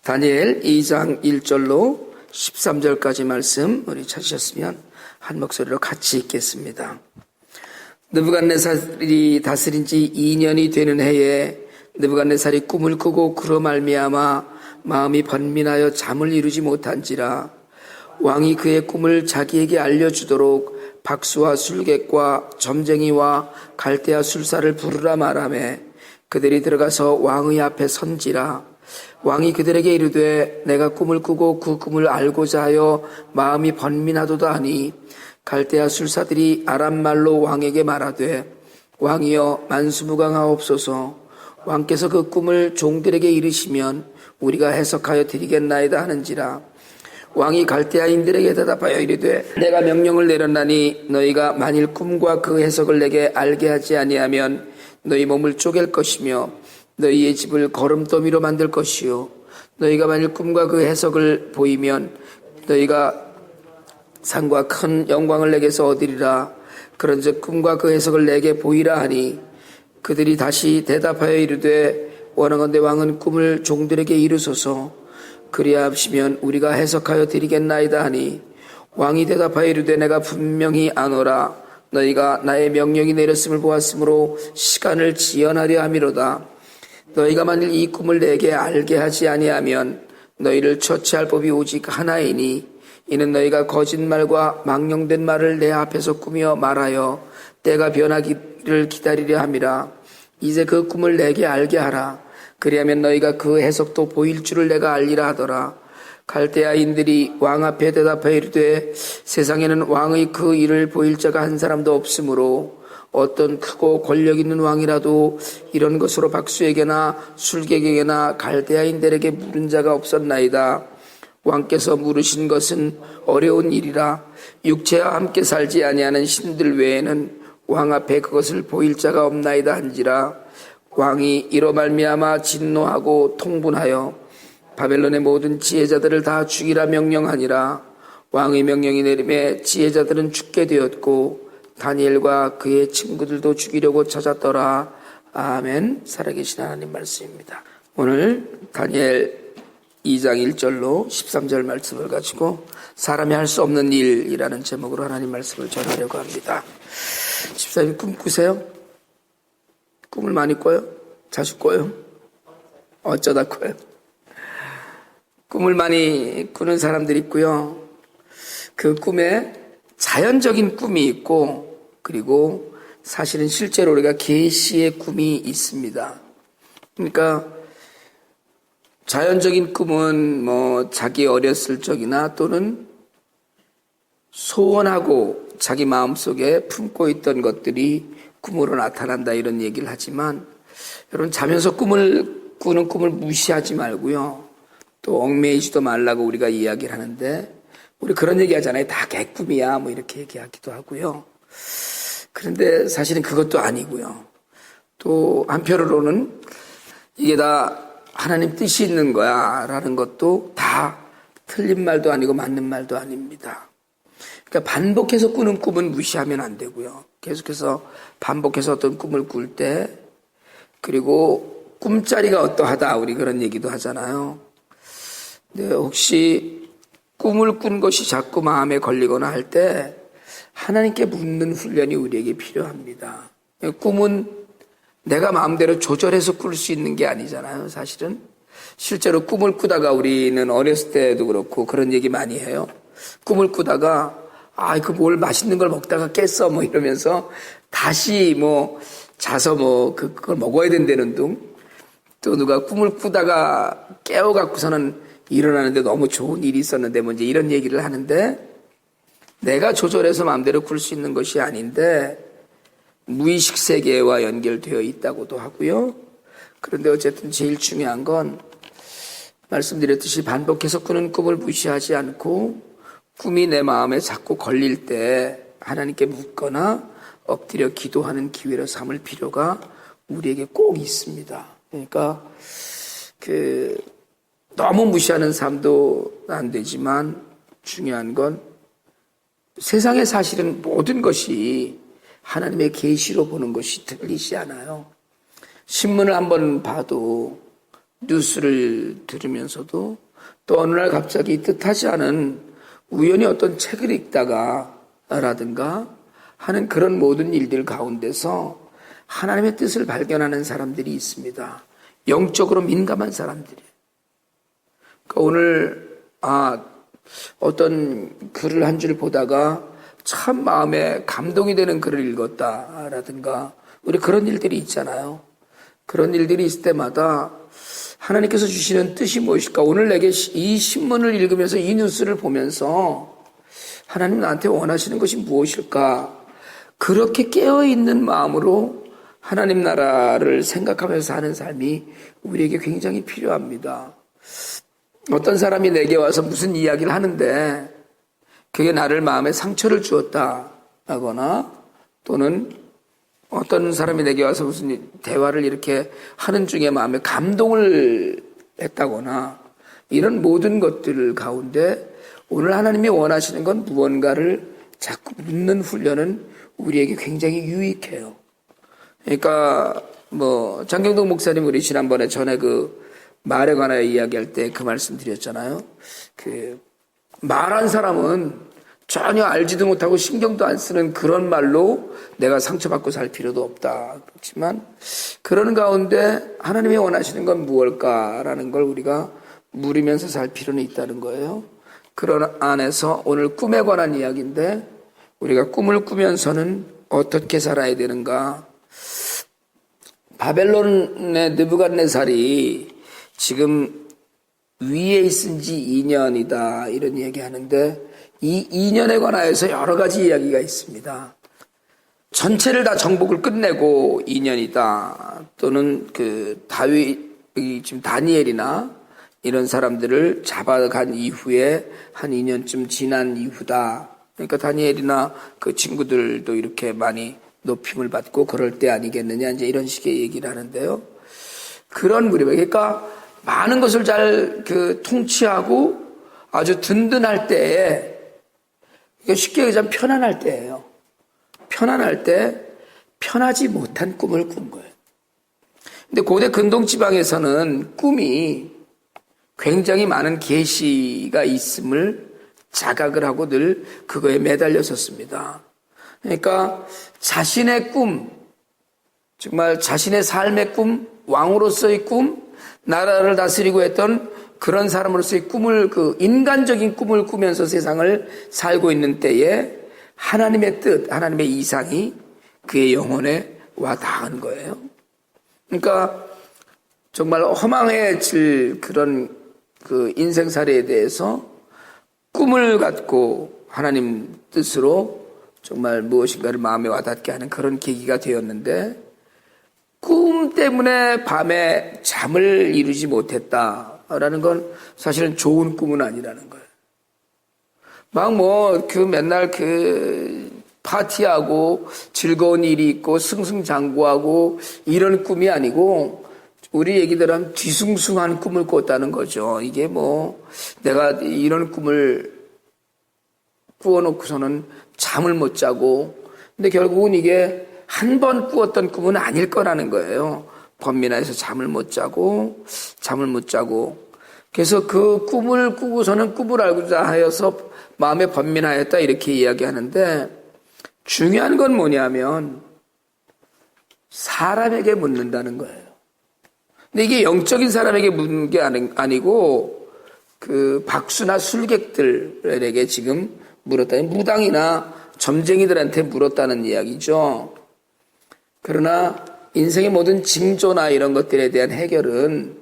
다니엘 2장 1절로 13절까지 말씀 우리 찾으셨으면 한 목소리로 같이 읽겠습니다. 느부갓네살이 다스린 지 2년이 되는 해에 느부갓네살이 꿈을 꾸고 그로 말미암아 마음이 번민하여 잠을 이루지 못한지라 왕이 그의 꿈을 자기에게 알려주도록 박수와 술객과 점쟁이와 갈대아 술사를 부르라 말하매 그들이 들어가서 왕의 앞에 선지라. 왕이 그들에게 이르되 내가 꿈을 꾸고 그 꿈을 알고자 하여 마음이 번민하도다 하니 갈대아 술사들이 아람말로 왕에게 말하되 왕이여 만수무강하옵소서. 왕께서 그 꿈을 종들에게 이르시면 우리가 해석하여 드리겠나이다 하는지라. 왕이 갈대아인들에게 대답하여 이르되 내가 명령을 내렸나니 너희가 만일 꿈과 그 해석을 내게 알게 하지 아니하면 너희 몸을 쪼갤 것이며 너희의 집을 거름더미로 만들 것이요 너희가 만일 꿈과 그 해석을 보이면 너희가 상과 큰 영광을 내게서 얻으리라. 그런즉 꿈과 그 해석을 내게 보이라 하니 그들이 다시 대답하여 이르되 원하건대 왕은 꿈을 종들에게 이르소서. 그리하시면 우리가 해석하여 드리겠나이다 하니 왕이 대답하여 이르되 내가 분명히 아노라. 너희가 나의 명령이 내렸음을 보았으므로 시간을 지연하려 함이로다. 너희가 만일 이 꿈을 내게 알게 하지 아니하면 너희를 처치할 법이 오직 하나이니 이는 너희가 거짓말과 망령된 말을 내 앞에서 꾸며 말하여 때가 변하기를 기다리려 함이라. 이제 그 꿈을 내게 알게 하라. 그리하면 너희가 그 해석도 보일 줄을 내가 알리라 하더라. 갈대아인들이 왕 앞에 대답하여 이르되 세상에는 왕의 그 일을 보일 자가 한 사람도 없으므로 어떤 크고 권력 있는 왕이라도 이런 것으로 박수에게나 술객에게나 갈대아인들에게 물은 자가 없었나이다. 왕께서 물으신 것은 어려운 일이라. 육체와 함께 살지 아니하는 신들 외에는 왕 앞에 그것을 보일 자가 없나이다 한지라. 왕이 이로 말미암아 진노하고 통분하여 바벨론의 모든 지혜자들을 다 죽이라 명령하니라. 왕의 명령이 내림에 지혜자들은 죽게 되었고 다니엘과 그의 친구들도 죽이려고 찾았더라. 아멘. 살아계신 하나님 말씀입니다. 오늘 다니엘 2장 1절로 13절 말씀을 가지고 사람이 할 수 없는 일이라는 제목으로 하나님 말씀을 전하려고 합니다. 집사님 꿈 꾸세요? 꿈을 많이 꿔요? 자주 꿔요? 어쩌다 꿔요? 꿈을 많이 꾸는 사람들이 있고요. 그 꿈에 자연적인 꿈이 있고 그리고 사실은 실제로 우리가 계시의 꿈이 있습니다. 그러니까 자연적인 꿈은 뭐 자기 어렸을 적이나 또는 소원하고 자기 마음속에 품고 있던 것들이 꿈으로 나타난다 이런 얘기를 하지만 여러분 자면서 꿈을 꾸는 꿈을 무시하지 말고요. 또 얽매이지도 말라고 우리가 이야기를 하는데 우리 그런 얘기 하잖아요. 다 개꿈이야 뭐 이렇게 얘기하기도 하고요. 그런데 사실은 그것도 아니고요. 또 한편으로는 이게 다 하나님 뜻이 있는 거야 라는 것도 다 틀린 말도 아니고 맞는 말도 아닙니다. 그러니까 반복해서 꾸는 꿈은 무시하면 안 되고요. 계속해서 반복해서 어떤 꿈을 꿀 때 그리고 꿈자리가 어떠하다 우리 그런 얘기도 하잖아요. 근데 혹시 꿈을 꾼 것이 자꾸 마음에 걸리거나 할 때 하나님께 묻는 훈련이 우리에게 필요합니다. 꿈은 내가 마음대로 조절해서 꿀 수 있는 게 아니잖아요. 사실은 실제로 꿈을 꾸다가 우리는 어렸을 때도 그렇고 그런 얘기 많이 해요. 꿈을 꾸다가 그 뭘 맛있는 걸 먹다가 깼어 뭐 이러면서 다시 뭐 자서 뭐 그걸 먹어야 된다는 둥. 또 누가 꿈을 꾸다가 깨워갖고서는 일어나는데 너무 좋은 일이 있었는데 뭐 이제 이런 얘기를 하는데 내가 조절해서 마음대로 꿀 수 있는 것이 아닌데 무의식 세계와 연결되어 있다고도 하고요. 그런데 어쨌든 제일 중요한 건 말씀드렸듯이 반복해서 꾸는 꿈을 무시하지 않고 꿈이 내 마음에 자꾸 걸릴 때 하나님께 묻거나 엎드려 기도하는 기회로 삼을 필요가 우리에게 꼭 있습니다. 그러니까 너무 무시하는 삶도 안 되지만 중요한 건 세상의 사실은 모든 것이 하나님의 계시로 보는 것이 틀리지 않아요. 신문을 한번 봐도 뉴스를 들으면서도 또 어느 날 갑자기 뜻하지 않은 우연히 어떤 책을 읽다가 라든가 하는 그런 모든 일들 가운데서 하나님의 뜻을 발견하는 사람들이 있습니다. 영적으로 민감한 사람들이. 그러니까 오늘 어떤 글을 한 줄 보다가 참 마음에 감동이 되는 글을 읽었다라든가 우리 그런 일들이 있잖아요. 그런 일들이 있을 때마다 하나님께서 주시는 뜻이 무엇일까? 오늘 내게 이 신문을 읽으면서 이 뉴스를 보면서 하나님 나한테 원하시는 것이 무엇일까? 그렇게 깨어있는 마음으로 하나님 나라를 생각하면서 사는 삶이 우리에게 굉장히 필요합니다. 어떤 사람이 내게 와서 무슨 이야기를 하는데 그게 나를 마음에 상처를 주었다 하거나 또는 어떤 사람이 내게 와서 무슨 대화를 이렇게 하는 중에 마음에 감동을 했다거나 이런 모든 것들 가운데 오늘 하나님이 원하시는 건 무언가를 자꾸 묻는 훈련은 우리에게 굉장히 유익해요. 그러니까 장경동 목사님 우리 지난번에 전에 그 말에 관하여 이야기할 때 그 말씀 드렸잖아요. 그 말한 사람은 전혀 알지도 못하고 신경도 안 쓰는 그런 말로 내가 상처받고 살 필요도 없다. 그렇지만 그런 가운데 하나님이 원하시는 건 무엇일까라는 걸 우리가 물으면서 살 필요는 있다는 거예요. 그런 안에서 오늘 꿈에 관한 이야기인데 우리가 꿈을 꾸면서는 어떻게 살아야 되는가. 바벨론의 느부갓네살이 지금 위에 있은 지 2년이다 이런 이야기 하는데 이 2년에 관하여서 여러 가지 이야기가 있습니다. 전체를 다 정복을 끝내고 2년이다 또는 그 다윗 지금 다니엘이나 이런 사람들을 잡아간 이후에 한 2년쯤 지난 이후다. 그러니까 다니엘이나 그 친구들도 이렇게 많이 높임을 받고 그럴 때 아니겠느냐 이제 이런 식의 얘기를 하는데요. 그런 무렵에 그러니까 많은 것을 잘 통치하고 아주 든든할 때에 쉽게 얘기하면 편안할 때예요. 편안할 때 편하지 못한 꿈을 꾼 거예요. 근데 고대 근동 지방에서는 꿈이 굉장히 많은 계시가 있음을 자각을 하고 늘 그거에 매달렸었습니다. 그러니까 자신의 꿈, 정말 자신의 삶의 꿈, 왕으로서의 꿈, 나라를 다스리고 했던 그런 사람으로서의 꿈을 인간적인 꿈을 꾸면서 세상을 살고 있는 때에 하나님의 뜻, 하나님의 이상이 그의 영혼에 와 닿은 거예요. 그러니까 정말 허망해질 그런 그 인생살이에 대해서 꿈을 갖고 하나님 뜻으로 정말 무엇인가를 마음에 와닿게 하는 그런 계기가 되었는데 꿈 때문에 밤에 잠을 이루지 못했다라는 건 사실은 좋은 꿈은 아니라는 거예요. 맨날 파티하고 즐거운 일이 있고 승승장구하고 이런 꿈이 아니고 우리 얘기대로 하면 뒤숭숭한 꿈을 꿨다는 거죠. 이게 내가 이런 꿈을 꾸어놓고서는 잠을 못 자고 근데 결국은 이게 한 번 꾸었던 꿈은 아닐 거라는 거예요. 번민해서 잠을 못 자고 그래서 그 꿈을 꾸고서는 꿈을 알고자 하여서 마음에 번민하였다 이렇게 이야기하는데 중요한 건 뭐냐면 사람에게 묻는다는 거예요. 근데 이게 영적인 사람에게 묻는 게 아니고 그 박수나 술객들에게 지금 물었다. 무당이나 점쟁이들한테 물었다는 이야기죠. 그러나 인생의 모든 징조나 이런 것들에 대한 해결은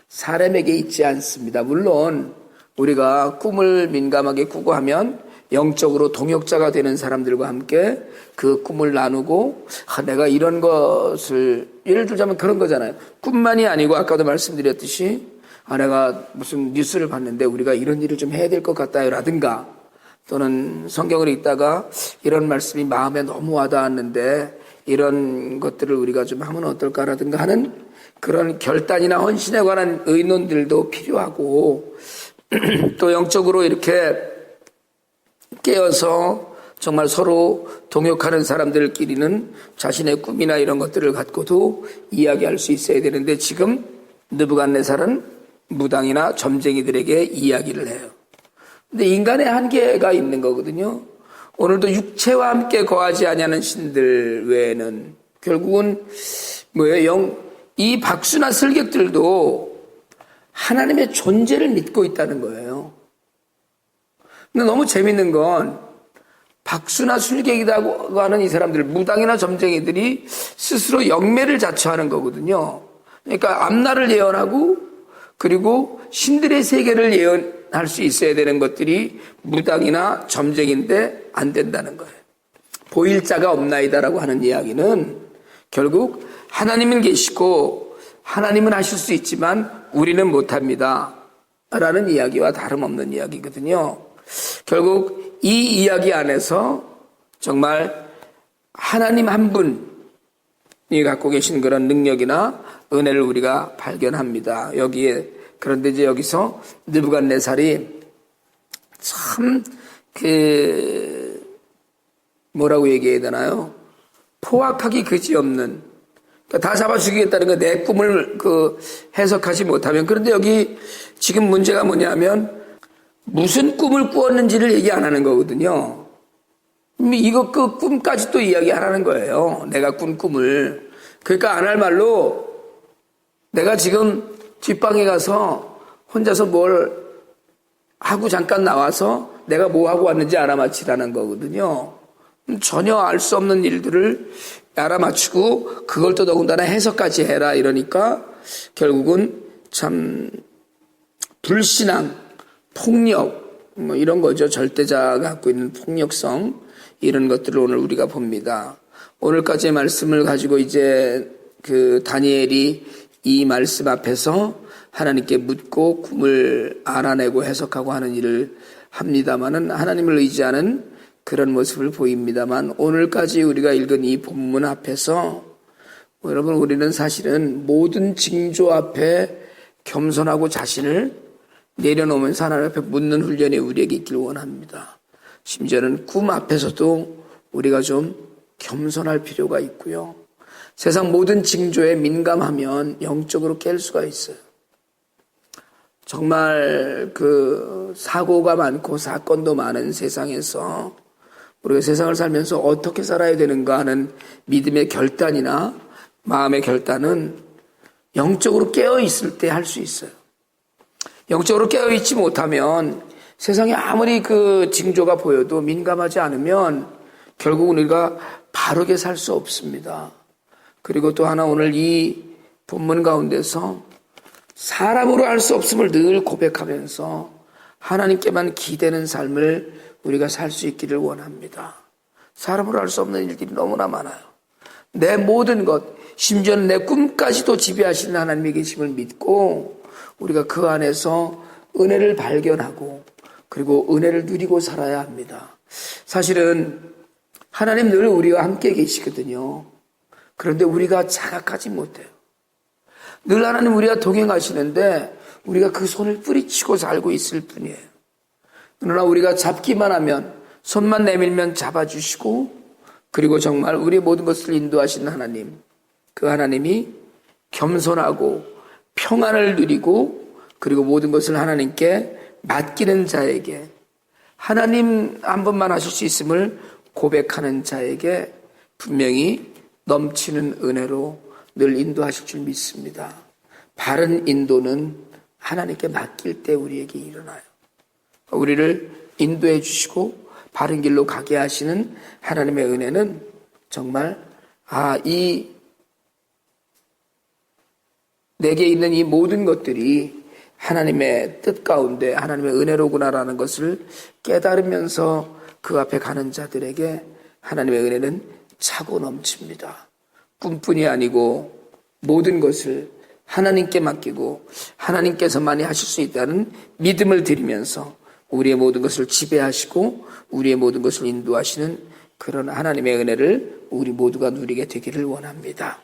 사람에게 있지 않습니다. 물론 우리가 꿈을 민감하게 꾸고 하면 영적으로 동역자가 되는 사람들과 함께 그 꿈을 나누고 내가 이런 것을 예를 들자면 그런 거잖아요. 꿈만이 아니고 아까도 말씀드렸듯이 내가 무슨 뉴스를 봤는데 우리가 이런 일을 좀 해야 될 것 같다요 라든가 또는 성경을 읽다가 이런 말씀이 마음에 너무 와닿았는데 이런 것들을 우리가 좀 하면 어떨까라든가 하는 그런 결단이나 헌신에 관한 의논들도 필요하고 또 영적으로 이렇게 깨어서 정말 서로 동역하는 사람들끼리는 자신의 꿈이나 이런 것들을 갖고도 이야기할 수 있어야 되는데 지금 느부갓네살은 무당이나 점쟁이들에게 이야기를 해요. 근데 인간의 한계가 있는 거거든요. 오늘도 육체와 함께 거하지 아니하는 신들 외에는 결국은 뭐예요? 이 박수나 슬객들도 하나님의 존재를 믿고 있다는 거예요. 근데 너무 재밌는 건 박수나 술객이라고 하는 이 사람들, 무당이나 점쟁이들이 스스로 영매를 자처하는 거거든요. 그러니까 앞날을 예언하고 그리고 신들의 세계를 예언할 수 있어야 되는 것들이 무당이나 점쟁인데 안 된다는 거예요. 보일 자가 없나이다라고 하는 이야기는 결국 하나님은 계시고 하나님은 하실 수 있지만 우리는 못합니다 라는 이야기와 다름없는 이야기거든요. 결국 이 이야기 안에서 정말 하나님 한 분이 갖고 계신 그런 능력이나 은혜를 우리가 발견합니다. 여기에 그런데 이제 여기서 느부갓네살이 참 뭐라고 얘기해야 되나요? 포악하기 그지없는, 그러니까 다 잡아 죽이겠다는 거 내 꿈을 해석하지 못하면. 그런데 여기 지금 문제가 뭐냐면 무슨 꿈을 꾸었는지를 얘기 안 하는 거거든요. 이거 그 꿈까지 또 이야기 안 하는 거예요. 내가 꾼 꿈을. 그러니까 안 할 말로 내가 지금 뒷방에 가서 혼자서 뭘 하고 잠깐 나와서 내가 뭐 하고 왔는지 알아맞히라는 거거든요. 전혀 알 수 없는 일들을 알아맞히고 그걸 또 더군다나 해석까지 해라 이러니까 결국은 참 불신앙, 폭력 뭐 이런 거죠. 절대자가 갖고 있는 폭력성, 이런 것들을 오늘 우리가 봅니다. 오늘까지의 말씀을 가지고 이제 다니엘이 이 말씀 앞에서 하나님께 묻고 꿈을 알아내고 해석하고 하는 일을 합니다마는 하나님을 의지하는 그런 모습을 보입니다만, 오늘까지 우리가 읽은 이 본문 앞에서 여러분, 우리는 사실은 모든 징조 앞에 겸손하고 자신을 내려놓으면서 하나님 앞에 묻는 훈련이 우리에게 있길 원합니다. 심지어는 꿈 앞에서도 우리가 좀 겸손할 필요가 있고요. 세상 모든 징조에 민감하면 영적으로 깰 수가 있어요. 정말 사고가 많고 사건도 많은 세상에서 우리가 세상을 살면서 어떻게 살아야 되는가 하는 믿음의 결단이나 마음의 결단은 영적으로 깨어있을 때 할 수 있어요. 영적으로 깨어있지 못하면 세상에 아무리 징조가 보여도 민감하지 않으면 결국 우리가 바르게 살 수 없습니다. 그리고 또 하나, 오늘 이 본문 가운데서 사람으로 알 수 없음을 늘 고백하면서 하나님께만 기대는 삶을 우리가 살 수 있기를 원합니다. 사람으로 알 수 없는 일들이 너무나 많아요. 내 모든 것, 심지어는 내 꿈까지도 지배하시는 하나님의 계심을 믿고 우리가 그 안에서 은혜를 발견하고 그리고 은혜를 누리고 살아야 합니다. 사실은 하나님 늘 우리와 함께 계시거든요. 그런데 우리가 자각하지 못해요. 늘 하나님 우리가 동행하시는데 우리가 그 손을 뿌리치고 살고 있을 뿐이에요. 그러나 우리가 잡기만 하면, 손만 내밀면 잡아주시고 그리고 정말 우리의 모든 것을 인도하시는 하나님, 그 하나님이 겸손하고 평안을 누리고 그리고 모든 것을 하나님께 맡기는 자에게, 하나님 한 번만 하실 수 있음을 고백하는 자에게 분명히 넘치는 은혜로 늘 인도하실 줄 믿습니다. 바른 인도는 하나님께 맡길 때 우리에게 일어나요. 우리를 인도해 주시고 바른 길로 가게 하시는 하나님의 은혜는 정말 내게 있는 이 모든 것들이 하나님의 뜻 가운데 하나님의 은혜로구나라는 것을 깨달으면서 그 앞에 가는 자들에게 하나님의 은혜는 차고 넘칩니다. 꿈뿐이 아니고 모든 것을 하나님께 맡기고 하나님께서만이 하실 수 있다는 믿음을 드리면서 우리의 모든 것을 지배하시고 우리의 모든 것을 인도하시는 그런 하나님의 은혜를 우리 모두가 누리게 되기를 원합니다.